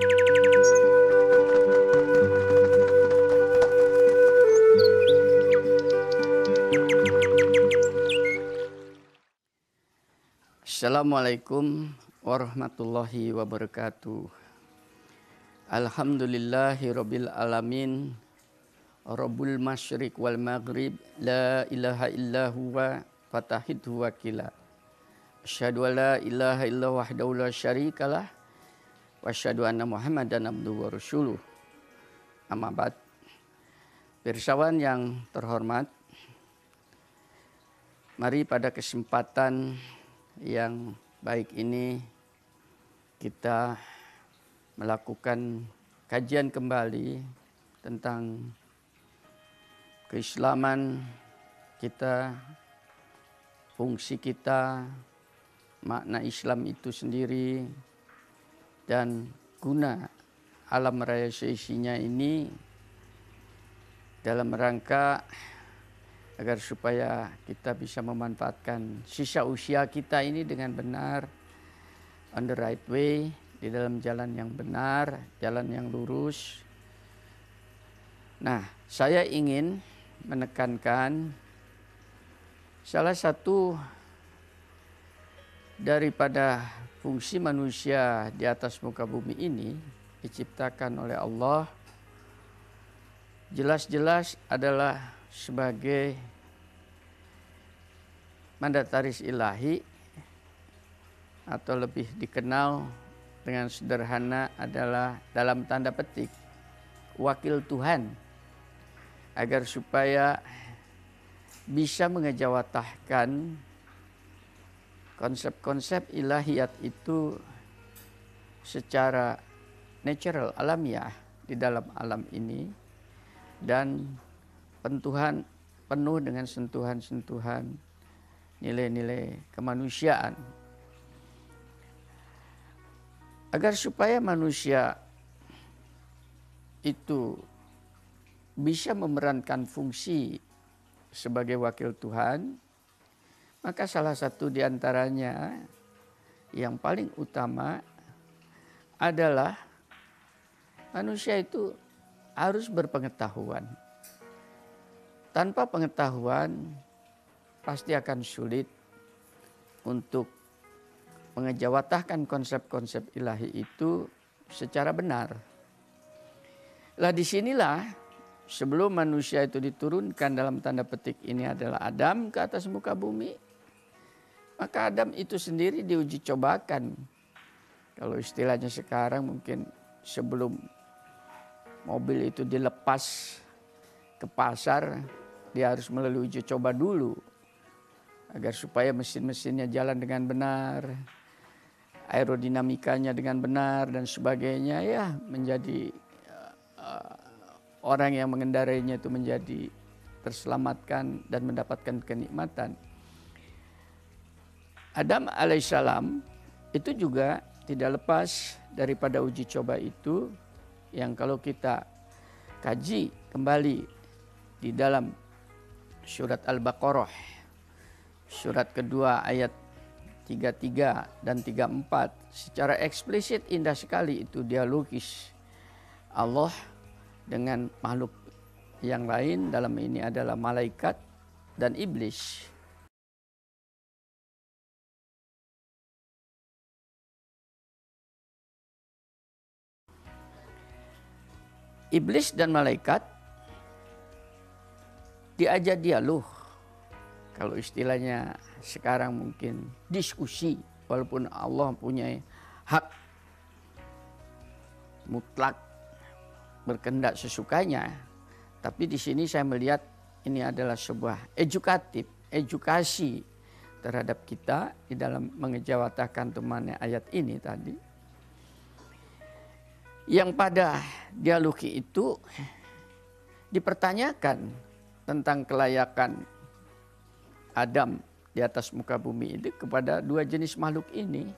Assalamualaikum warahmatullahi wabarakatuh. Alhamdulillahi rabbil alamin. Rabbul masyriq wal maghrib. La ilaha illa huwa fatahidhu wakila. Asyhadu an la ilaha illa wahdahu la syarikalah. Wa asyhadu anna Muhammadan abduhu wa rasuluh. Amma ba'd. Pirsawan yang terhormat, mari pada kesempatan yang baik ini kita melakukan kajian kembali tentang keislaman kita, fungsi kita, makna Islam itu sendiri, dan guna alam raya seisinya ini dalam rangka agar supaya kita bisa memanfaatkan sisa usia kita ini dengan benar, on the right way, di dalam jalan yang benar, jalan yang lurus. Nah, saya ingin menekankan salah satu daripada fungsi manusia di atas muka bumi ini diciptakan oleh Allah, jelas-jelas adalah sebagai mandataris ilahi, atau lebih dikenal dengan sederhana adalah dalam tanda petik wakil Tuhan, agar supaya bisa mengejawatahkan konsep-konsep ilahiyat itu secara natural, alamiah di dalam alam ini, dan Tuhan penuh dengan sentuhan-sentuhan nilai-nilai kemanusiaan, agar supaya manusia itu bisa memerankan fungsi sebagai wakil Tuhan. Maka salah satu di antaranya yang paling utama adalah manusia itu harus berpengetahuan. Tanpa pengetahuan pasti akan sulit untuk mengejawatahkan konsep-konsep ilahi itu secara benar. Lah disinilah sebelum manusia itu diturunkan dalam tanda petik ini adalah Adam ke atas muka bumi, maka Adam itu sendiri diuji cobakan. Kalau istilahnya sekarang mungkin sebelum mobil itu dilepas ke pasar, dia harus melalui uji coba dulu agar supaya mesin-mesinnya jalan dengan benar, aerodinamikanya dengan benar dan sebagainya, ya menjadi orang yang mengendarainya itu menjadi terselamatkan dan mendapatkan kenikmatan. Adam alaihissalam itu juga tidak lepas daripada uji coba itu, yang kalau kita kaji kembali di dalam surat Al-Baqarah, surat kedua ayat 33 dan 34, secara eksplisit indah sekali itu dialogis Allah dengan makhluk yang lain, dalam ini adalah malaikat dan iblis. Iblis dan malaikat diajak dialog, kalau istilahnya sekarang mungkin diskusi, walaupun Allah punya hak mutlak berkehendak sesukanya, tapi di sini saya melihat ini adalah sebuah edukasi terhadap kita di dalam mengejawatahkan temannya ayat ini tadi, yang pada dialog itu dipertanyakan tentang kelayakan Adam di atas muka bumi ini kepada dua jenis makhluk ini.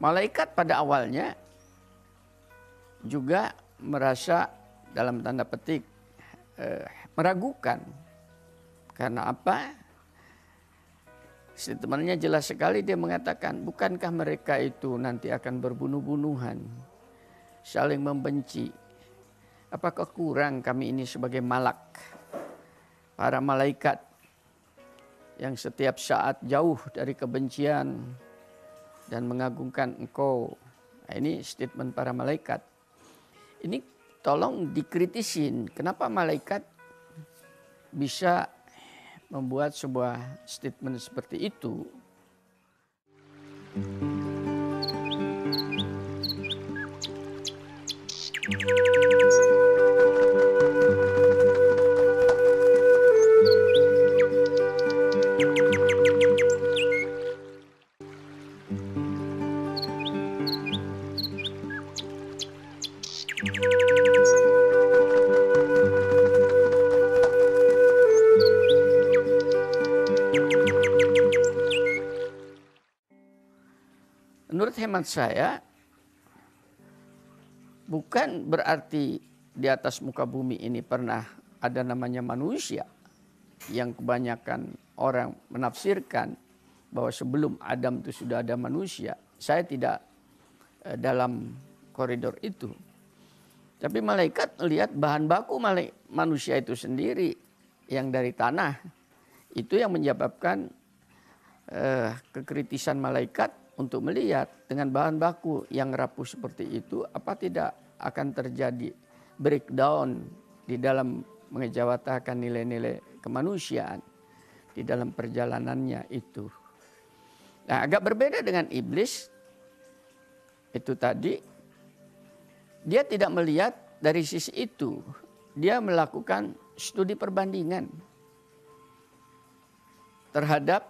Malaikat pada awalnya juga merasa dalam tanda petik meragukan. Karena apa? Statementnya jelas sekali, dia mengatakan, bukankah mereka itu nanti akan berbunuh-bunuhan, saling membenci. Apakah kurang kami ini sebagai malak, para malaikat yang setiap saat jauh dari kebencian dan mengagungkan engkau. Nah, ini statement para malaikat. Ini tolong dikritisin, kenapa malaikat bisa membuat sebuah statement seperti itu. Menurut hemat saya, bukan berarti di atas muka bumi ini pernah ada namanya manusia, yang kebanyakan orang menafsirkan bahwa sebelum Adam itu sudah ada manusia. Saya tidak dalam koridor itu. Tapi malaikat melihat bahan baku manusia itu sendiri yang dari tanah. Itu yang menyebabkan kekritisan malaikat untuk melihat dengan bahan baku yang rapuh seperti itu, apa tidak akan terjadi breakdown di dalam mengejawatakan nilai-nilai kemanusiaan di dalam perjalanannya itu. Nah, agak berbeda dengan iblis itu tadi, dia tidak melihat dari sisi itu, dia melakukan studi perbandingan terhadap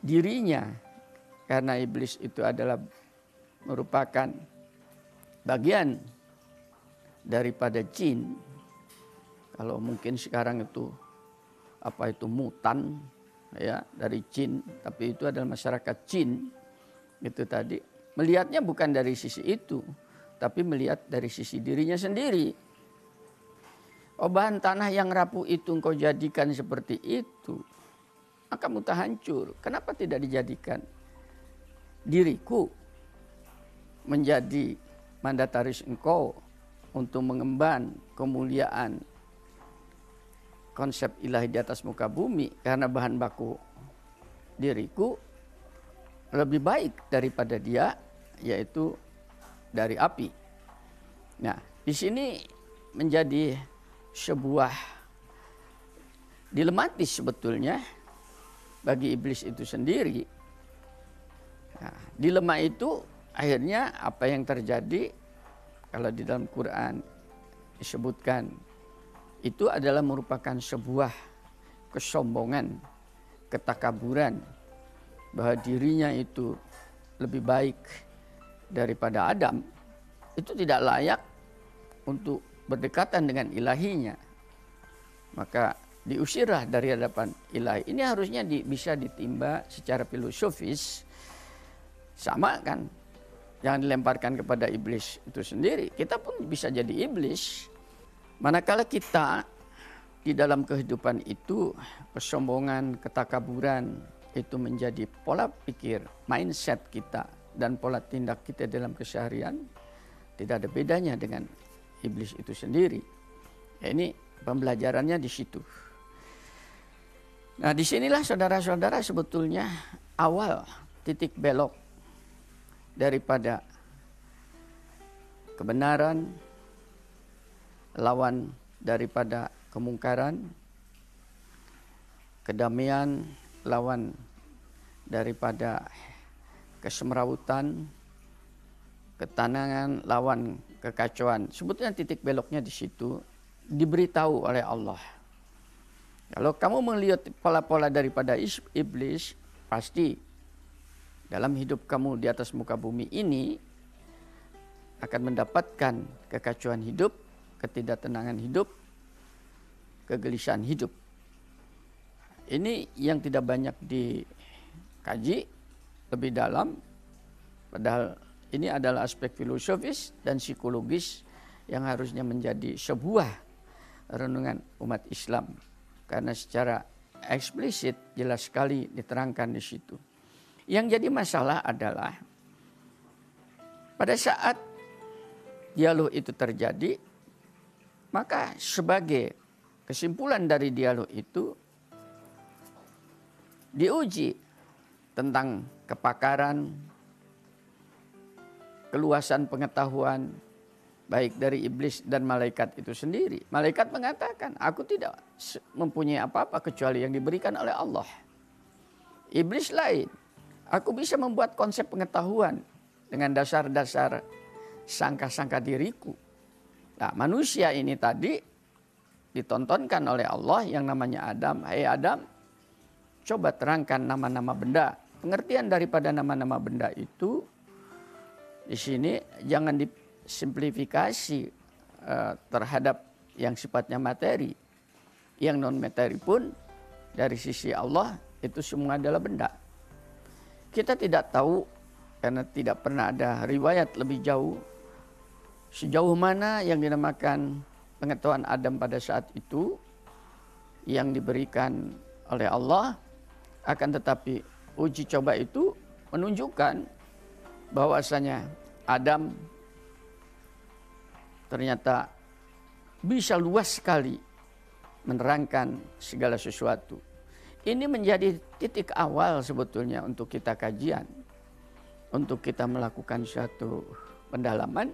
dirinya. Karena iblis itu adalah merupakan bagian daripada jin. Kalau mungkin sekarang itu apa itu mutan ya dari jin, tapi itu adalah masyarakat jin. Itu tadi melihatnya bukan dari sisi itu, tapi melihat dari sisi dirinya sendiri. Oh, bahan tanah yang rapuh itu engkau jadikan seperti itu, maka mudah hancur. Kenapa tidak dijadikan diriku menjadi mandataris engkau untuk mengemban kemuliaan konsep ilahi di atas muka bumi, karena bahan baku diriku lebih baik daripada dia, yaitu dari api. Nah, di sini menjadi sebuah dilematis sebetulnya bagi iblis itu sendiri. Nah, dilema itu akhirnya apa yang terjadi kalau di dalam Quran disebutkan itu adalah merupakan sebuah kesombongan, ketakaburan bahwa dirinya itu lebih baik daripada Adam. Itu tidak layak untuk berdekatan dengan ilahinya. Maka diusirlah dari hadapan ilahi. Ini harusnya bisa ditimba secara filosofis. Sama kan, jangan dilemparkan kepada iblis itu sendiri. Kita pun bisa jadi iblis. Manakala kita di dalam kehidupan itu, kesombongan, ketakaburan itu menjadi pola pikir, mindset kita dan pola tindak kita dalam keseharian, tidak ada bedanya dengan iblis itu sendiri. Ya, ini pembelajarannya di situ. Nah, disinilah saudara-saudara sebetulnya awal titik belok daripada kebenaran, lawan daripada kemungkaran, kedamaian, lawan daripada kesemrawutan, ketenangan, lawan kekacauan. Sebetulnya titik beloknya di situ, diberitahu oleh Allah. Kalau kamu melihat pola-pola daripada iblis, pasti dalam hidup kamu di atas muka bumi ini akan mendapatkan kekacauan hidup, ketidaktenangan hidup, kegelisahan hidup. Ini yang tidak banyak dikaji lebih dalam, padahal ini adalah aspek filosofis dan psikologis yang harusnya menjadi sebuah renungan umat Islam. Karena secara eksplisit, jelas sekali diterangkan di situ. Yang jadi masalah adalah pada saat dialog itu terjadi, maka sebagai kesimpulan dari dialog itu diuji tentang kepakaran, keluasan pengetahuan, baik dari iblis dan malaikat itu sendiri. Malaikat mengatakan, aku tidak mempunyai apa-apa kecuali yang diberikan oleh Allah. Iblis lain, aku bisa membuat konsep pengetahuan dengan dasar-dasar sangka-sangka diriku. Nah, manusia ini tadi ditontonkan oleh Allah yang namanya Adam. Hai Adam, coba terangkan nama-nama benda. Pengertian daripada nama-nama benda itu di sini jangan disimplifikasi terhadap yang sifatnya materi. Yang non materi pun dari sisi Allah itu semua adalah benda. Kita tidak tahu karena tidak pernah ada riwayat lebih jauh sejauh mana yang dinamakan pengetahuan Adam pada saat itu yang diberikan oleh Allah. Akan tetapi uji coba itu menunjukkan bahwasanya Adam ternyata bisa luas sekali menerangkan segala sesuatu. Ini menjadi titik awal sebetulnya untuk kita kajian, untuk kita melakukan suatu pendalaman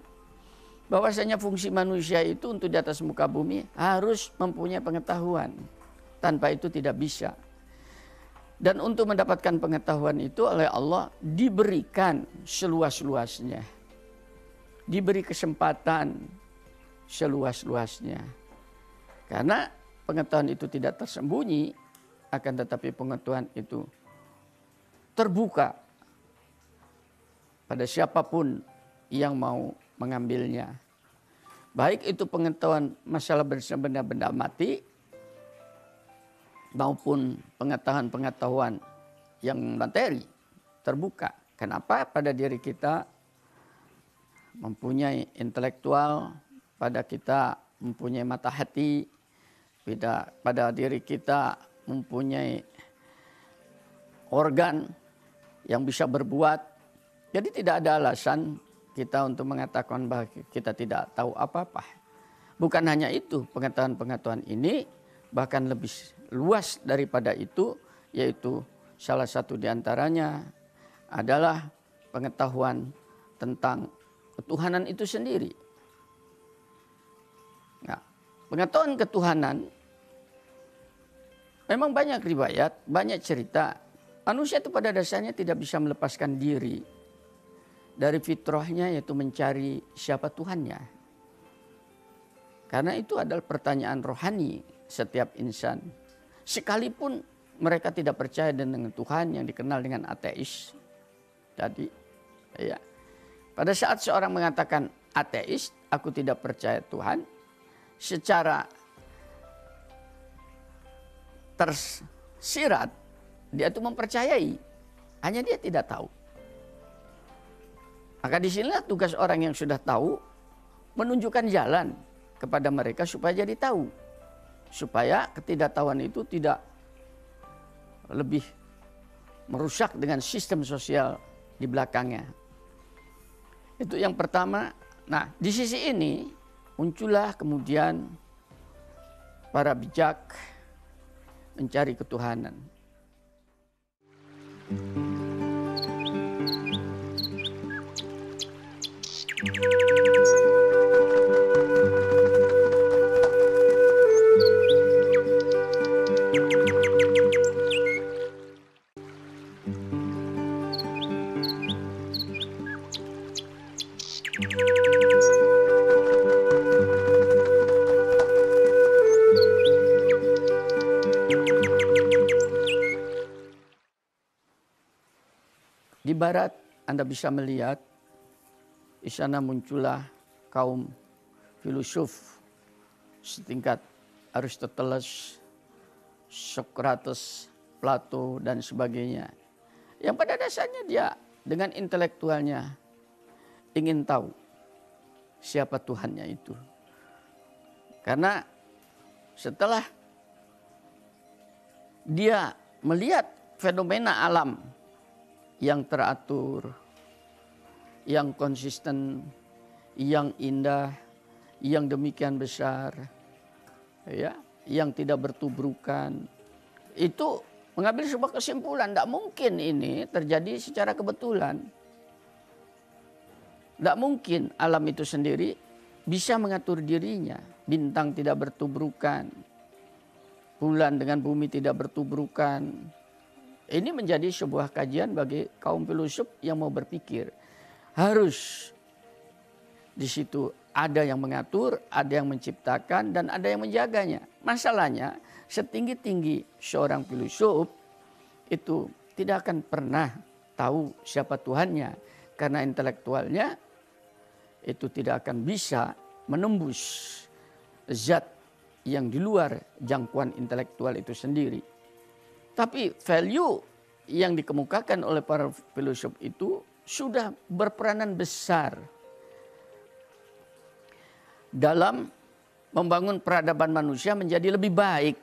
bahwasanya fungsi manusia itu untuk di atas muka bumi harus mempunyai pengetahuan. Tanpa itu tidak bisa. Dan untuk mendapatkan pengetahuan itu oleh Allah diberikan seluas-luasnya. Diberi kesempatan seluas-luasnya. Karena pengetahuan itu tidak tersembunyi, akan tetapi pengetahuan itu terbuka pada siapapun yang mau mengambilnya. Baik itu pengetahuan masalah benda-benda mati maupun pengetahuan-pengetahuan yang materi terbuka. Kenapa? Pada diri kita mempunyai intelektual, pada kita mempunyai mata hati, pada diri kita mempunyai organ yang bisa berbuat. Jadi tidak ada alasan kita untuk mengatakan bahwa kita tidak tahu apa-apa. Bukan hanya itu, pengetahuan-pengetahuan ini bahkan lebih luas daripada itu, yaitu salah satu diantaranya adalah pengetahuan tentang ketuhanan itu sendiri. Nah, pengetahuan ketuhanan memang banyak riwayat, banyak cerita. Manusia itu pada dasarnya tidak bisa melepaskan diri dari fitrahnya, yaitu mencari siapa Tuhannya. Karena itu adalah pertanyaan rohani setiap insan. Sekalipun mereka tidak percaya dengan Tuhan yang dikenal dengan ateis tadi, ya. Pada saat seorang mengatakan ateis, aku tidak percaya Tuhan, secara tersirat dia itu mempercayai, hanya dia tidak tahu. Maka disinilah tugas orang yang sudah tahu menunjukkan jalan kepada mereka supaya jadi tahu, supaya ketidaktahuan itu tidak lebih merusak dengan sistem sosial di belakangnya. Itu yang pertama. Nah, di sisi ini muncullah kemudian para bijak mencari ketuhanan. Di barat Anda bisa melihat di sana muncullah kaum filosof setingkat Aristoteles, Socrates, Plato dan sebagainya. Yang pada dasarnya dia dengan intelektualnya ingin tahu siapa Tuhannya itu. Karena setelah dia melihat fenomena alam yang teratur, yang konsisten, yang indah, yang demikian besar, ya, yang tidak bertubrukan, itu mengambil sebuah kesimpulan, tidak mungkin ini terjadi secara kebetulan. Tidak mungkin alam itu sendiri bisa mengatur dirinya. Bintang tidak bertubrukan, bulan dengan bumi tidak bertubrukan. Ini menjadi sebuah kajian bagi kaum filosof yang mau berpikir. Harus di situ ada yang mengatur, ada yang menciptakan, dan ada yang menjaganya. Masalahnya, setinggi-tinggi seorang filosof itu tidak akan pernah tahu siapa Tuhannya. Karena intelektualnya itu tidak akan bisa menembus zat yang di luar jangkauan intelektual itu sendiri. Tapi value yang dikemukakan oleh para filosof itu sudah berperanan besar dalam membangun peradaban manusia menjadi lebih baik.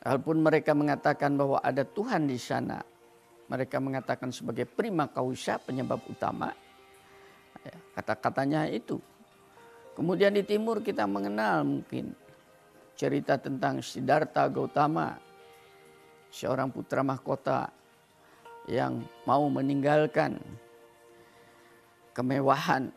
Walaupun mereka mengatakan bahwa ada Tuhan di sana, mereka mengatakan sebagai prima causa, penyebab utama, kata-katanya itu. Kemudian di timur kita mengenal mungkin cerita tentang Siddhartha Gautama, seorang putra mahkota yang mau meninggalkan kemewahan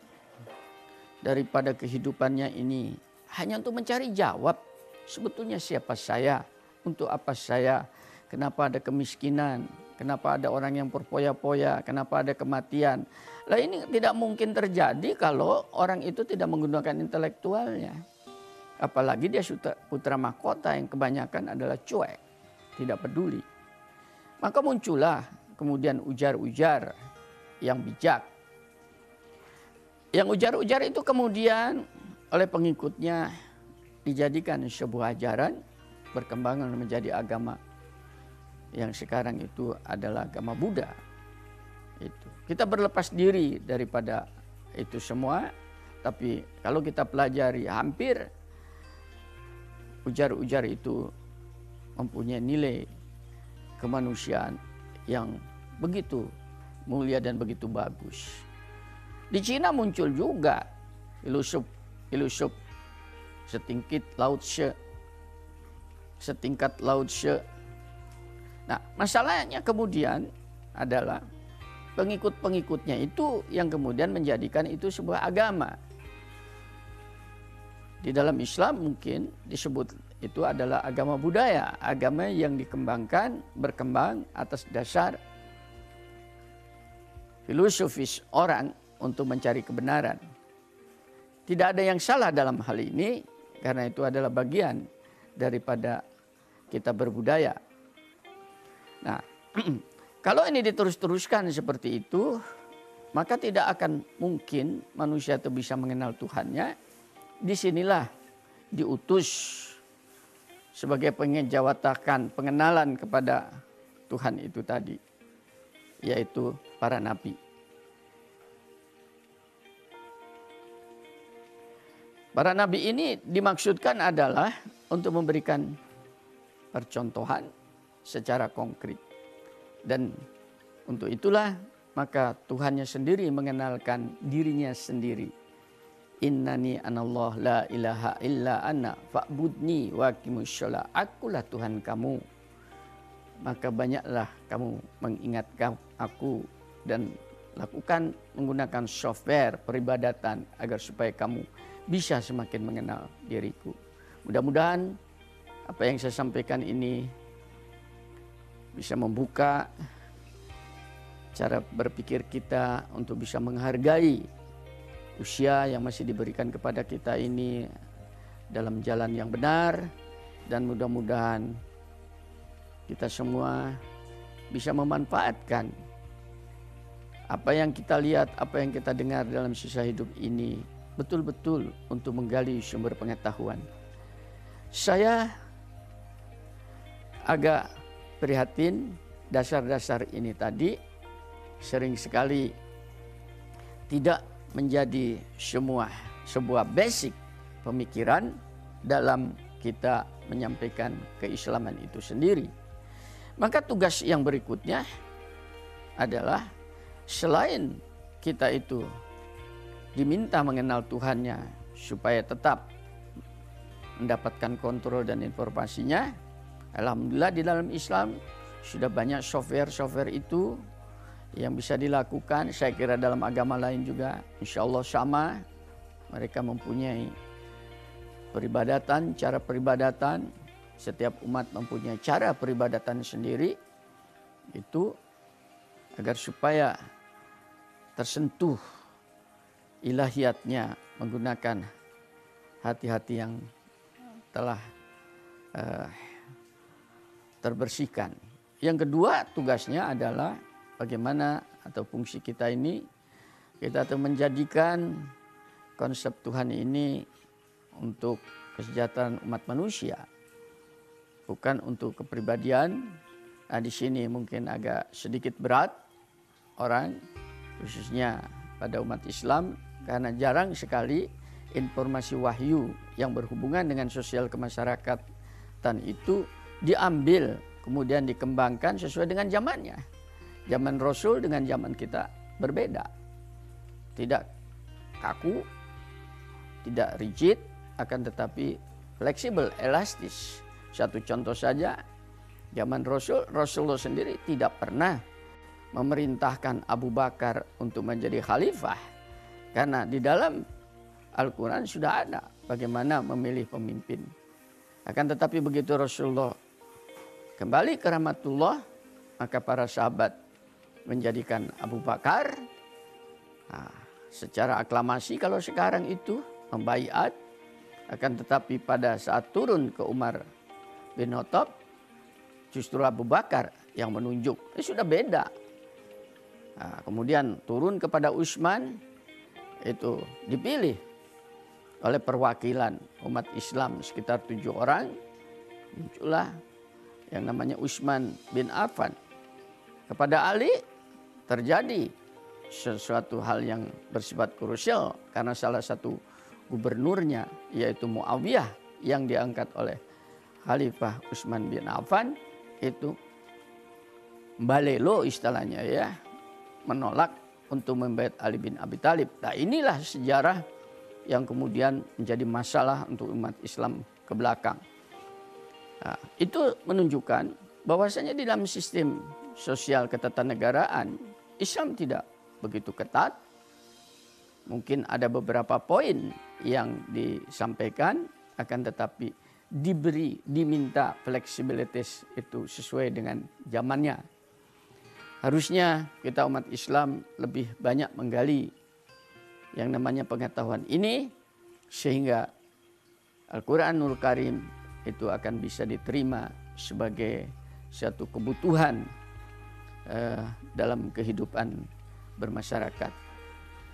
daripada kehidupannya ini hanya untuk mencari jawab, sebetulnya siapa saya, untuk apa saya, kenapa ada kemiskinan, kenapa ada orang yang berpoya-poya, kenapa ada kematian. Lah ini tidak mungkin terjadi kalau orang itu tidak menggunakan intelektualnya. Apalagi dia putra mahkota yang kebanyakan adalah cuek, tidak peduli. Maka muncullah kemudian ujar-ujar yang bijak. Yang ujar-ujar itu kemudian oleh pengikutnya dijadikan sebuah ajaran, berkembang menjadi agama yang sekarang itu adalah agama Buddha. Itu. Kita berlepas diri daripada itu semua, tapi kalau kita pelajari hampir ujar-ujar itu mempunyai nilai kemanusiaan yang begitu mulia dan begitu bagus. Di Cina muncul juga filosof setingkat Lao Tse. Nah, masalahnya kemudian adalah pengikut-pengikutnya itu yang kemudian menjadikan itu sebuah agama. Di dalam Islam mungkin disebut itu adalah agama budaya, agama yang berkembang atas dasar filosofis orang untuk mencari kebenaran. Tidak ada yang salah dalam hal ini, karena itu adalah bagian daripada kita berbudaya. Nah, kalau ini diterus-teruskan seperti itu, maka tidak akan mungkin manusia itu bisa mengenal Tuhannya. Disinilah diutus sebagai pengejawatakan pengenalan kepada Tuhan itu tadi, yaitu para nabi. Para nabi ini dimaksudkan adalah untuk memberikan percontohan secara konkret. Dan untuk itulah maka Tuhannya sendiri mengenalkan dirinya sendiri. Innani anallah la ilaha illa ana fa'budni waqimus shalah. Akulah Tuhan kamu. Maka banyaklah kamu mengingat aku dan lakukan menggunakan software peribadatan agar supaya kamu bisa semakin mengenal diriku. Mudah-mudahan apa yang saya sampaikan ini bisa membuka cara berpikir kita untuk bisa menghargai usia yang masih diberikan kepada kita ini dalam jalan yang benar, dan mudah-mudahan kita semua bisa memanfaatkan apa yang kita lihat, apa yang kita dengar dalam sisa hidup ini betul-betul untuk menggali sumber pengetahuan. Saya agak prihatin dasar-dasar ini tadi sering sekali tidak menjadi sebuah basic pemikiran dalam kita menyampaikan keislaman itu sendiri. Maka tugas yang berikutnya adalah selain kita itu diminta mengenal Tuhannya supaya tetap mendapatkan kontrol dan informasinya, alhamdulillah di dalam Islam sudah banyak software itu yang bisa dilakukan. Saya kira dalam agama lain juga insya Allah sama. Mereka mempunyai peribadatan, cara peribadatan. Setiap umat mempunyai cara peribadatan sendiri. Itu agar supaya tersentuh ilahiyatnya menggunakan hati-hati yang telah terbersihkan. Yang kedua tugasnya adalah bagaimana atau fungsi kita ini, kita akan menjadikan konsep Tuhan ini untuk kesejahteraan umat manusia, bukan untuk kepribadian. Nah, di sini mungkin agak sedikit berat orang, khususnya pada umat Islam, karena jarang sekali informasi wahyu yang berhubungan dengan sosial kemasyarakatan itu diambil kemudian dikembangkan sesuai dengan zamannya. Zaman Rasul dengan zaman kita berbeda. Tidak kaku, tidak rigid, akan tetapi fleksibel, elastis. Satu contoh saja, zaman Rasulullah sendiri tidak pernah memerintahkan Abu Bakar untuk menjadi khalifah. Karena di dalam Al-Quran sudah ada bagaimana memilih pemimpin. Akan tetapi begitu Rasulullah kembali ke rahmatullah, maka para sahabat menjadikan Abu Bakar secara aklamasi kalau sekarang itu membaiat. Akan tetapi pada saat turun ke Umar bin Khattab, justru Abu Bakar yang menunjuk. Ini sudah beda. Kemudian turun kepada Utsman, itu dipilih oleh perwakilan umat Islam sekitar 7 orang. Muncullah yang namanya Utsman bin Affan. Kepada Ali terjadi sesuatu hal yang bersifat krusial karena salah satu gubernurnya yaitu Muawiyah yang diangkat oleh Khalifah Utsman bin Affan itu balelo istilahnya ya, menolak untuk membaiat Ali bin Abi Thalib. Nah, inilah sejarah yang kemudian menjadi masalah untuk umat Islam ke belakang. Nah, itu menunjukkan bahwasanya di dalam sistem sosial ketatanegaraan Islam tidak begitu ketat. Mungkin ada beberapa poin yang disampaikan, akan tetapi diminta fleksibilitas itu sesuai dengan zamannya. Harusnya kita umat Islam lebih banyak menggali yang namanya pengetahuan ini, sehingga Al-Quranul Karim itu akan bisa diterima sebagai satu kebutuhan dalam kehidupan bermasyarakat.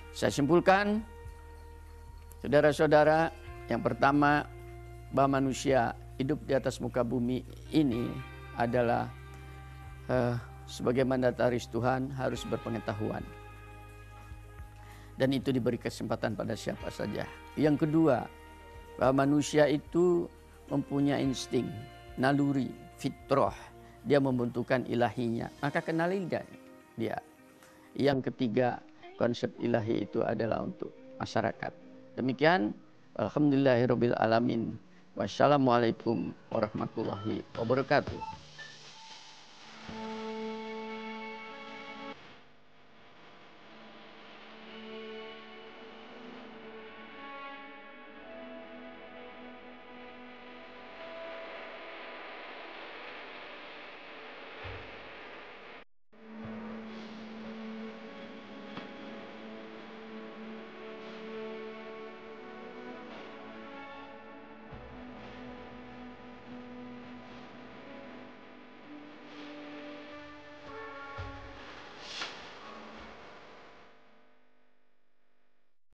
Saya simpulkan, saudara-saudara, yang pertama, bahwa manusia hidup di atas muka bumi ini adalah sebagai mandataris Tuhan harus berpengetahuan. Dan itu diberi kesempatan pada siapa saja. Yang kedua, bahwa manusia itu mempunyai insting, naluri, fitrah. Dia membentukkan ilahinya, maka kenali dia. Yang ketiga, konsep ilahi itu adalah untuk masyarakat. Demikian, alhamdulillahirabbil alamin. Wassalamualaikum warahmatullahi wabarakatuh.